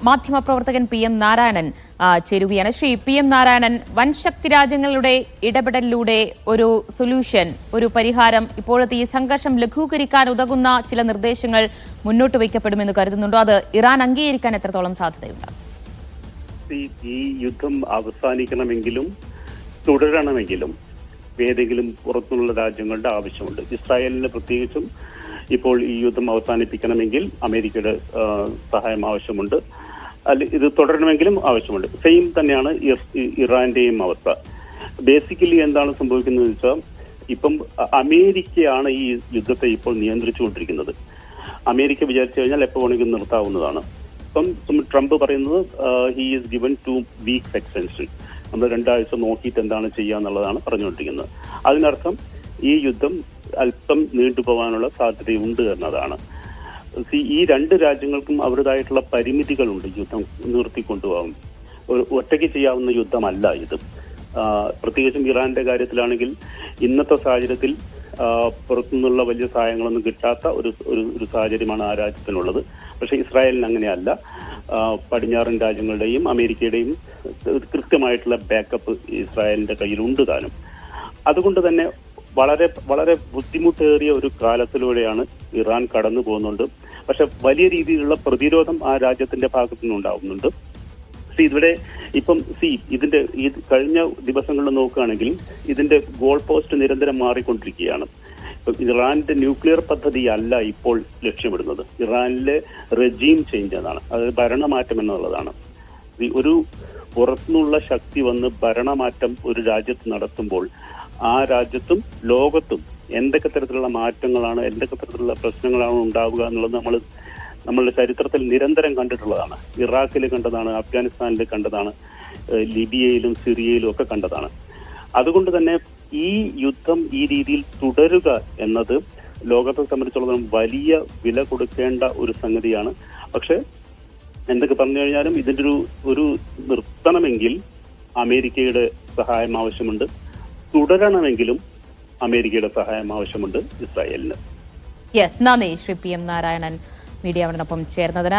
മാധ്യമപ്രവർത്തകൻ PM നാരായണൻ ചേരുകയാണ്. Shri PM Narayanan, വൻശക്തി രാജ്യങ്ങളുടെ ഇടപെടലിലൂടെ ഒരു സൊല്യൂഷൻ, ഒരു പരിഹാരം, ഇപ്പോഴത്തെ ഈ സംഘർഷം ലഘൂകരിക്കാൻ ഉതകുന്ന ചില നിർദ്ദേശങ്ങൾ മുന്നോട്ട് വയ്ക്കപ്പെടുമെന്ന് കരുതുന്നുണ്ടോ? അത് ഇറാൻ അംഗീകരിക്കാൻ എത്രത്തോളം സാധ്യതയുണ്ട്? ഈ യുദ്ധം അവസാനിക്കണമെങ്കിലും തുടരണമെങ്കിലും ഏതെങ്കിലും പുറത്തുള്ള രാജ്യങ്ങളുടെ ആവശ്യമുണ്ട്. ഇസ്രായേലിന് പ്രത്യേകിച്ചും ഇപ്പോൾ ഈ യുദ്ധം അവസാനിപ്പിക്കണമെങ്കിൽ അമേരിക്കയുടെ സഹായം ആവശ്യമുണ്ട്. ഇത് തുടരണമെങ്കിലും ആവശ്യമുണ്ട്. സെയിം തന്നെയാണ് ഇറാന്റെയും അവസ്ഥ. ബേസിക്കലി എന്താണ് സംഭവിക്കുന്നത് വെച്ചാൽ, ഇപ്പം അമേരിക്കയാണ് ഈ യുദ്ധത്തെ ഇപ്പോൾ നിയന്ത്രിച്ചുകൊണ്ടിരിക്കുന്നത്. അമേരിക്ക വിചാരിച്ചു കഴിഞ്ഞാൽ എപ്പോൾ വേണമെങ്കിലും നിർത്താവുന്നതാണ്. ഇപ്പം ട്രംപ് പറയുന്നത് he is given 2 weeks extension, നമ്മൾ 2 ആഴ്ച നോക്കിയിട്ട് എന്താണ് ചെയ്യാന്നുള്ളതാണ് പറഞ്ഞുകൊണ്ടിരിക്കുന്നത്. അതിനർത്ഥം ഈ യുദ്ധം അല്പം നീണ്ടുപോകാനുള്ള സാധ്യതയുണ്ട് എന്നതാണ്. ഈ 2 രാജ്യങ്ങൾക്കും അവരുടേതായിട്ടുള്ള പരിമിതികളുണ്ട്. യുദ്ധം നിർത്തിക്കൊണ്ടുപോകും. ഒറ്റയ്ക്ക് ചെയ്യാവുന്ന യുദ്ധമല്ല ഇത്. പ്രത്യേകിച്ചും ഇറാന്റെ കാര്യത്തിലാണെങ്കിൽ ഇന്നത്തെ സാഹചര്യത്തിൽ പുറത്തുനിന്നുള്ള വലിയ സഹായങ്ങളൊന്നും കിട്ടാത്ത ഒരു സാഹചര്യമാണ് ആ രാജ്യത്തിനുള്ളത്. പക്ഷെ ഇസ്രായേലിന് അങ്ങനെയല്ല. പടിഞ്ഞാറൻ രാജ്യങ്ങളുടെയും അമേരിക്കയുടെയും കൃത്യമായിട്ടുള്ള ബാക്കപ്പ് ഇസ്രായേലിന്റെ കയ്യിലുണ്ട് താനും. അതുകൊണ്ട് തന്നെ വളരെ വളരെ ബുദ്ധിമുട്ടേറിയ ഒരു കാലത്തിലൂടെയാണ് ഇറാൻ കടന്നു പോകുന്നുണ്ട്. പക്ഷെ വലിയ രീതിയിലുള്ള പ്രതിരോധം ആ രാജ്യത്തിന്റെ ഭാഗത്തു നിന്നുണ്ടാവുന്നുണ്ട്. ഇവിടെ ഇപ്പം ഇതിന്റെ ഈ കഴിഞ്ഞ ദിവസങ്ങളിൽ നോക്കുകയാണെങ്കിൽ ഇതിന്റെ ഗോൾ പോസ്റ്റ് നിരന്തരം മാറിക്കൊണ്ടിരിക്കുകയാണ്. ഇപ്പം ഇറാന്റെ ന്യൂക്ലിയർ പദ്ധതി അല്ല ഇപ്പോൾ ലക്ഷ്യമിടുന്നത്. ഇറാനിലെ റെജീം ചേഞ്ച് എന്നാണ്, അതായത് ഭരണമാറ്റം എന്നുള്ളതാണ്. ഒരു പുറത്തുനിന്നുള്ള ശക്തി വന്ന് ഭരണമാറ്റം ഒരു രാജ്യത്ത് നടത്തുമ്പോൾ ആ രാജ്യത്തും ലോകത്തും എന്തൊക്കെ തരത്തിലുള്ള മാറ്റങ്ങളാണ്, എന്തൊക്കെ തരത്തിലുള്ള പ്രശ്നങ്ങളാണ് ഉണ്ടാവുക എന്നുള്ളത് നമ്മളുടെ ചരിത്രത്തിൽ നിരന്തരം കണ്ടിട്ടുള്ളതാണ്. ഇറാഖിൽ കണ്ടതാണ്, അഫ്ഗാനിസ്ഥാനിൽ കണ്ടതാണ്, ലിബിയയിലും സിറിയയിലും ഒക്കെ കണ്ടതാണ്. അതുകൊണ്ട് തന്നെ ഈ യുദ്ധം ഈ രീതിയിൽ തുടരുക എന്നത് ലോകത്തെ സംബന്ധിച്ചിടത്തോളം വലിയ വില കൊടുക്കേണ്ട ഒരു സംഗതിയാണ്. പക്ഷെ എന്തൊക്കെ പറഞ്ഞു കഴിഞ്ഞാലും ഇതിന്റെ ഒരു നിർത്തണമെങ്കിൽ അമേരിക്കയുടെ സഹായം ആവശ്യമുണ്ട്. തുടരണമെങ്കിലും അമേരിക്കയുടെ സഹായം ആവശ്യമുണ്ട് ഇസ്രായേലിന്. നന്ദി ശ്രീ PM നാരായണൻ മീഡിയ അവനൊപ്പം ചേർന്നതിന്.